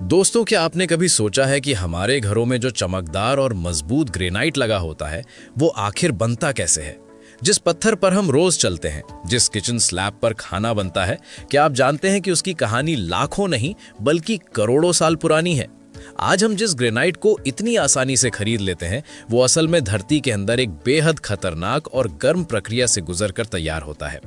दोस्तों, क्या आपने कभी सोचा है कि हमारे घरों में जो चमकदार और मजबूत ग्रेनाइट लगा होता है वो आखिर बनता कैसे है? जिस पत्थर पर हम रोज चलते हैं, जिस किचन स्लैब पर खाना बनता है, क्या आप जानते हैं कि उसकी कहानी लाखों नहीं बल्कि करोड़ों साल पुरानी है? आज हम जिस ग्रेनाइट को इतनी आसानी से खरीद लेते हैं वो असल में धरती के अंदर एक बेहद खतरनाक और गर्म प्रक्रिया से गुजरकर तैयार होता है।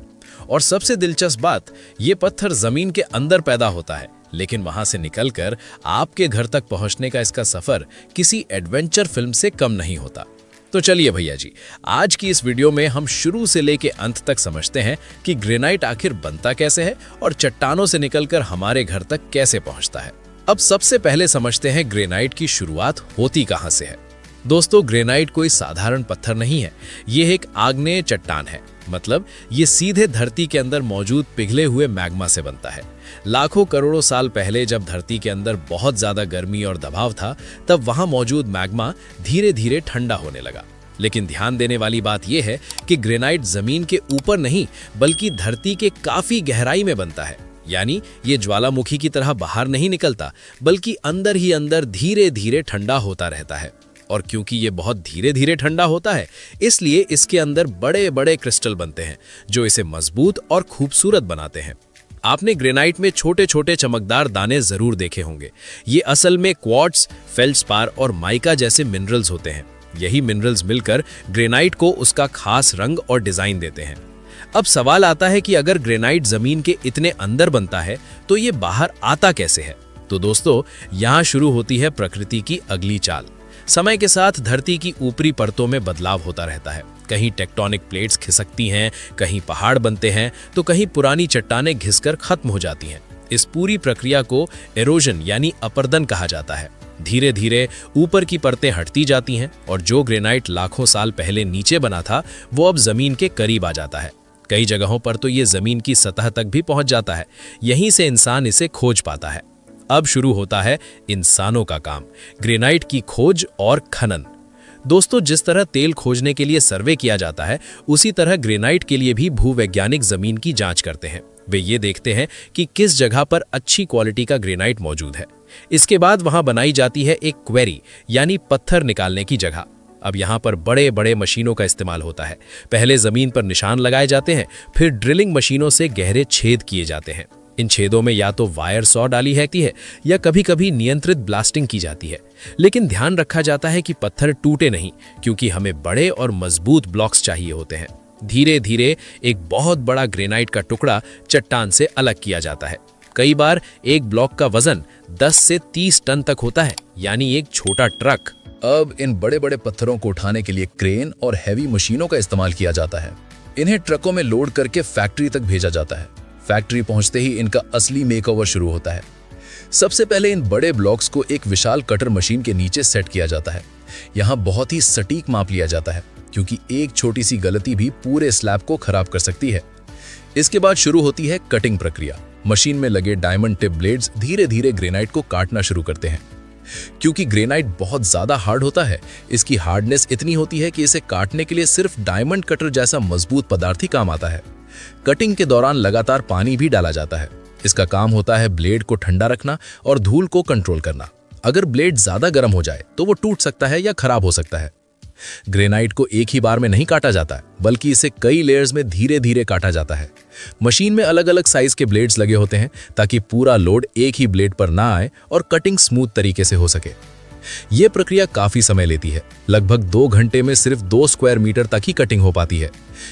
और सबसे दिलचस्प बात, ये पत्थर जमीन के अंदर पैदा होता है, लेकिन वहां से निकलकर आपके घर तक पहुंचने का इसका सफर किसी एडवेंचर फिल्म से कम नहीं होता। तो चलिए भैया जी, आज की इस वीडियो में हम शुरू से लेके अंत तक समझते हैं कि ग्रेनाइट आखिर बनता कैसे है और चट्टानों से निकलकर हमारे घर तक कैसे पहुंचता है। अब सबसे पहले समझते हैं ग्रेनाइट की शुरुआत होती कहां से है। दोस्तों, ग्रेनाइट कोई साधारण पत्थर नहीं है, यह एक आग्नेय चट्टान है। मतलब ये सीधे धरती के अंदर मौजूद पिघले हुए मैग्मा से बनता है। लाखों करोड़ों साल पहले जब धरती के अंदर बहुत ज्यादा गर्मी और दबाव था, तब वहां मौजूद मैग्मा धीरे धीरे ठंडा होने लगा। लेकिन ध्यान देने वाली बात यह है कि ग्रेनाइट जमीन के ऊपर नहीं बल्कि धरती के काफी गहराई में बनता है। यानी ये ज्वालामुखी की तरह बाहर नहीं निकलता, बल्कि अंदर ही अंदर धीरे धीरे ठंडा होता रहता है। और क्योंकि ये बहुत धीरे धीरे ठंडा होता है, इसलिए इसके अंदर बड़े बड़े क्रिस्टल बनते हैं जो इसे मजबूत और खूबसूरत बनाते हैं। आपने ग्रेनाइट में छोटे छोटे चमकदार दाने जरूर देखे होंगे। ये असल में क्वार्ट्ज, फेल्ड्स्पार और माइका जैसे मिनरल्स होते हैं। यही मिनरल्स मिलकर ग्रेनाइट को उसका खास रंग और डिजाइन देते हैं। अब सवाल आता है कि अगर ग्रेनाइट जमीन के इतने अंदर बनता है तो ये बाहर आता कैसे है? तो दोस्तों, यहाँ शुरू होती है प्रकृति की अगली चाल। समय के साथ धरती की ऊपरी परतों में बदलाव होता रहता है। कहीं टेक्टोनिक प्लेट्स खिसकती हैं, कहीं पहाड़ बनते हैं, तो कहीं पुरानी चट्टानें घिसकर खत्म हो जाती हैं। इस पूरी प्रक्रिया को एरोजन यानी अपरदन कहा जाता है। धीरे धीरे ऊपर की परतें हटती जाती हैं और जो ग्रेनाइट लाखों साल पहले नीचे बना था वो अब जमीन के करीब आ जाता है। कई जगहों पर तो ये जमीन की सतह तक भी पहुंच जाता है। यहीं से इंसान इसे खोज पाता है। अब शुरू होता है इंसानों का काम, ग्रेनाइट की खोज और खनन। दोस्तों, जिस तरह तेल खोजने के लिए सर्वे किया जाता है, उसी तरह ग्रेनाइट के लिए भी भूवैज्ञानिक जमीन की जांच करते हैं। वे ये देखते हैं कि किस जगह पर अच्छी क्वालिटी का ग्रेनाइट मौजूद है। इसके बाद वहां बनाई जाती है एक क्वेरी यानी पत्थर निकालने की जगह। अब यहाँ पर बड़े बड़े मशीनों का इस्तेमाल होता है। पहले जमीन पर निशान लगाए जाते हैं, फिर ड्रिलिंग मशीनों से गहरे छेद किए जाते हैं। इन छेदों में या तो वायर सॉ डाली रहती है या कभी कभी नियंत्रित ब्लास्टिंग की जाती है। लेकिन ध्यान रखा जाता है कि पत्थर टूटे नहीं, क्योंकि हमें बड़े और मजबूत ब्लॉक्स चाहिए होते हैं। धीरे धीरे एक बहुत बड़ा ग्रेनाइट का टुकड़ा चट्टान से अलग किया जाता है। कई बार एक ब्लॉक का वजन 10 से 30 टन तक होता है, यानी एक छोटा ट्रक। अब इन बड़े बड़े पत्थरों को उठाने के लिए क्रेन और हैवी मशीनों का इस्तेमाल किया जाता है। इन्हें ट्रकों में लोड करके फैक्ट्री तक भेजा जाता है। फैक्ट्री पहुंचते ही इनका असली मेकओवर शुरू होता है। सबसे पहले इन बड़े ब्लॉक्स को एक विशाल कटर मशीन के नीचे सेट किया जाता है। यहाँ बहुत ही सटीक माप लिया जाता है, क्योंकि एक छोटी सी गलती भी पूरे स्लैब को खराब कर सकती है। इसके बाद शुरू होती है कटिंग प्रक्रिया। मशीन में लगे डायमंड टिप ब्लेड्स धीरे धीरे ग्रेनाइट को काटना शुरू करते हैं। क्योंकि ग्रेनाइट बहुत ज्यादा हार्ड होता है, इसकी हार्डनेस इतनी होती है कि इसे काटने के लिए सिर्फ डायमंड कटर जैसा मजबूत पदार्थ ही काम आता है। कटिंग के दौरान लगातार पानी भी डाला जाता है। इसका काम होता है ब्लेड को ठंडा रखना और धूल को कंट्रोल करना। अगर ब्लेड ज्यादा गर्म हो जाए तो वो टूट सकता है या खराब हो सकता है। ग्रेनाइट को एक ही बार में नहीं काटा जाता है, बल्कि इसे कई लेयर्स में धीरे धीरे काटा जाता है। मशीन में अलग अलग साइज के ब्लेड्स लगे होते हैं ताकि पूरा लोड एक ही ब्लेड पर ना आए और कटिंग स्मूथ तरीके से हो सके। यह प्रक्रिया काफी समय लेती है। लगभग 2 घंटे में सिर्फ 2 स्क्वायर मीटर तक ही कटिंग हो पाती है।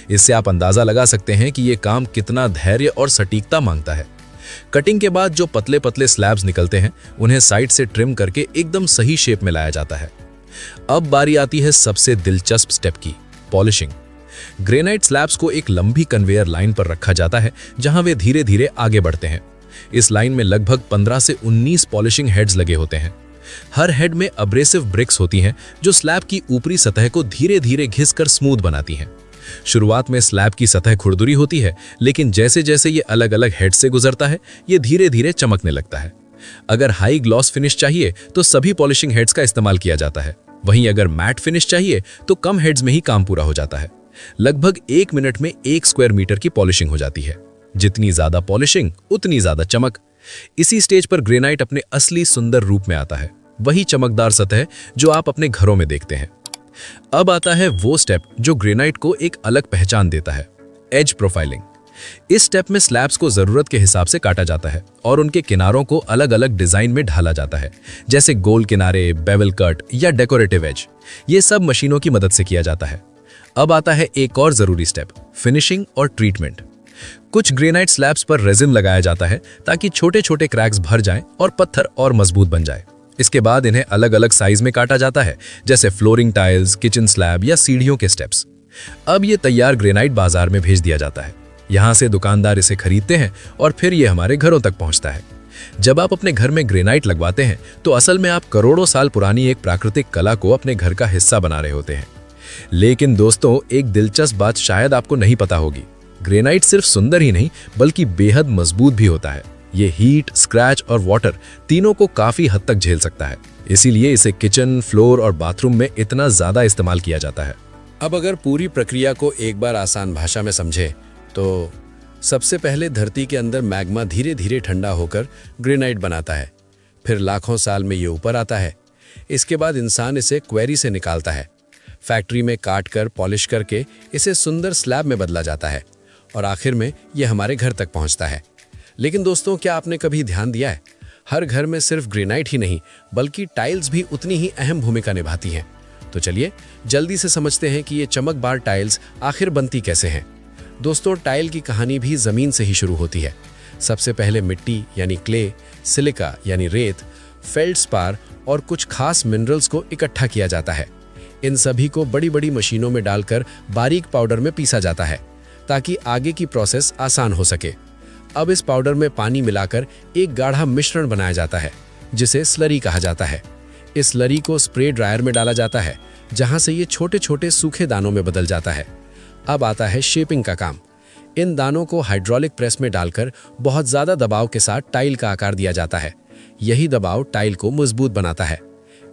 इससे आप अंदाजा लगा सकते हैं कि यह काम कितना धैर्य और सटीकता मांगता है। कटिंग के बाद जो पतले पतले स्लैब्स निकलते हैं, उन्हें साइड से ट्रिम करके एकदम सही शेप में लाया जाता है। अब बारी आती है सबसे दिलचस्प स्टेप की, पॉलिशिंग। ग्रेनाइट स्लैब्स को एक लंबी कन्वेयर लाइन पर रखा जाता है, जहां वे धीरे धीरे आगे बढ़ते हैं। इस लाइन में लगभग 15 से 19 पॉलिशिंग हेड्स लगे होते हैं। हर हेड में अब्रेसिव ब्रिक्स होती हैं जो स्लैब की ऊपरी सतह को धीरे धीरे घिसकर स्मूथ बनाती हैं। शुरुआत में स्लैब की सतह खुरदुरी होती है, लेकिन जैसे जैसे ये अलग अलग हेड से गुजरता है, ये धीरे धीरे चमकने लगता है। अगर हाई ग्लॉस फिनिश चाहिए तो सभी पॉलिशिंग हेड्स का इस्तेमाल किया जाता है। वहीं अगर मैट फिनिश चाहिए तो कम हेड्स में ही काम पूरा हो जाता है। लगभग 1 मिनट में 1 स्क्वायर मीटर की पॉलिशिंग हो जाती है। जितनी ज्यादा पॉलिशिंग उतनी ज्यादा चमक। इसी स्टेज पर ग्रेनाइट अपने असली सुंदर रूप में आता है, वही चमकदार सतह जो आप अपने घरों में देखते हैं। अब आता है वो स्टेप जो ग्रेनाइट को एक अलग पहचान देता है, एज प्रोफाइलिंग। इस स्टेप में स्लैब्स को जरूरत के हिसाब से काटा जाता है और उनके किनारों को अलग अलग डिजाइन में ढाला जाता है, जैसे गोल किनारे, बेवल कट या डेकोरेटिव एज। ये सब मशीनों की मदद से किया जाता है। अब आता है एक और जरूरी स्टेप, फिनिशिंग और ट्रीटमेंट। कुछ ग्रेनाइट स्लैब्स पर रेजिन लगाया जाता है ताकि छोटे छोटे क्रैक्स भर जाएं और पत्थर और मजबूत बन जाए। इसके बाद इन्हें अलग अलग साइज में काटा जाता है, जैसे फ्लोरिंग टाइल्स, किचन स्लैब या सीढ़ियों के स्टेप्स। अब ये तैयार ग्रेनाइट बाजार में भेज दिया जाता है। यहाँ से दुकानदार इसे खरीदते हैं और फिर ये हमारे घरों तक पहुँचता है। जब आप अपने घर में ग्रेनाइट लगवाते हैं तो असल में आप करोड़ों साल पुरानी एक प्राकृतिक कला को अपने घर का हिस्सा बना रहे होते हैं। लेकिन दोस्तों, एक दिलचस्प बात शायद आपको नहीं पता होगी, ग्रेनाइट सिर्फ सुंदर ही नहीं बल्कि बेहद मजबूत भी होता है। ये हीट, स्क्रैच और वाटर तीनों को काफी हद तक झेल सकता है। इसीलिए इसे किचन, फ्लोर और बाथरूम में इतना ज्यादा इस्तेमाल किया जाता है। अब अगर पूरी प्रक्रिया को एक बार आसान भाषा में समझे तो सबसे पहले धरती के अंदर मैग्मा धीरे धीरे ठंडा होकर ग्रेनाइट बनाता है। फिर लाखों साल में ये ऊपर आता है। इसके बाद इंसान इसे क्वेरी से निकालता है, फैक्ट्री में काट कर पॉलिश करके इसे सुंदर स्लैब में बदला जाता है और आखिर में ये हमारे घर तक पहुंचता है। लेकिन दोस्तों, क्या आपने कभी ध्यान दिया है, हर घर में सिर्फ ग्रेनाइट ही नहीं बल्कि टाइल्स भी उतनी ही अहम भूमिका निभाती हैं। तो चलिए जल्दी से समझते हैं कि ये चमकदार टाइल्स आखिर बनती कैसे हैं। दोस्तों, टाइल की कहानी भी जमीन से ही शुरू होती है। सबसे पहले मिट्टी यानी क्ले, सिलिका यानी रेत, फेल्डस्पार और कुछ खास मिनरल्स को इकट्ठा किया जाता है। इन सभी को बड़ी बड़ी मशीनों में डालकर बारीक पाउडर में पीसा जाता है ताकि आगे की प्रोसेस आसान हो सके। अब इस पाउडर में पानी मिलाकर एक गाढ़ा मिश्रण बनाया जाता है जिसे स्लरी कहा जाता है। इस स्लरी को स्प्रे ड्रायर में डाला जाता है जहां से ये छोटे छोटे सूखे दानों में बदल जाता है। अब आता है शेपिंग का काम। इन दानों को हाइड्रोलिक प्रेस में डालकर बहुत ज़्यादा दबाव के साथ टाइल का आकार दिया जाता है। यही दबाव टाइल को मजबूत बनाता है।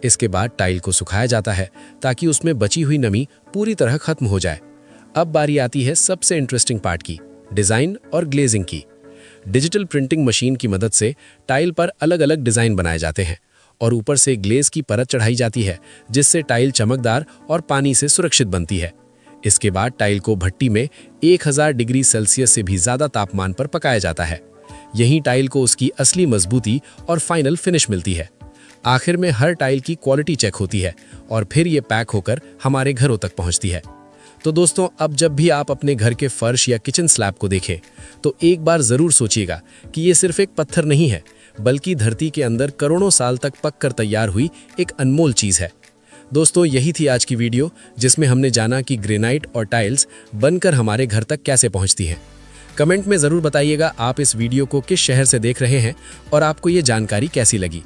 इसके बाद टाइल को सुखाया जाता है ताकि उसमें बची हुई नमी पूरी तरह खत्म हो जाए। अब बारी आती है सबसे इंटरेस्टिंग पार्ट की, डिज़ाइन और ग्लेजिंग की। डिजिटल प्रिंटिंग मशीन की मदद से टाइल पर अलग अलग डिज़ाइन बनाए जाते हैं और ऊपर से ग्लेज की परत चढ़ाई जाती है जिससे टाइल चमकदार और पानी से सुरक्षित बनती है। इसके बाद टाइल को भट्टी में 1000 डिग्री सेल्सियस से भी ज़्यादा तापमान पर पकाया जाता है। यहीं टाइल को उसकी असली मजबूती और फाइनल फिनिश मिलती है। आखिर में हर टाइल की क्वालिटी चेक होती है और फिर ये पैक होकर हमारे घरों तक पहुंचती है। तो दोस्तों, अब जब भी आप अपने घर के फर्श या किचन स्लैब को देखें तो एक बार ज़रूर सोचिएगा कि ये सिर्फ एक पत्थर नहीं है बल्कि धरती के अंदर करोड़ों साल तक पककर तैयार हुई एक अनमोल चीज़ है। दोस्तों, यही थी आज की वीडियो जिसमें हमने जाना कि ग्रेनाइट और टाइल्स बनकर हमारे घर तक कैसे पहुंचती हैं। कमेंट में ज़रूर बताइएगा आप इस वीडियो को किस शहर से देख रहे हैं और आपको ये जानकारी कैसी लगी।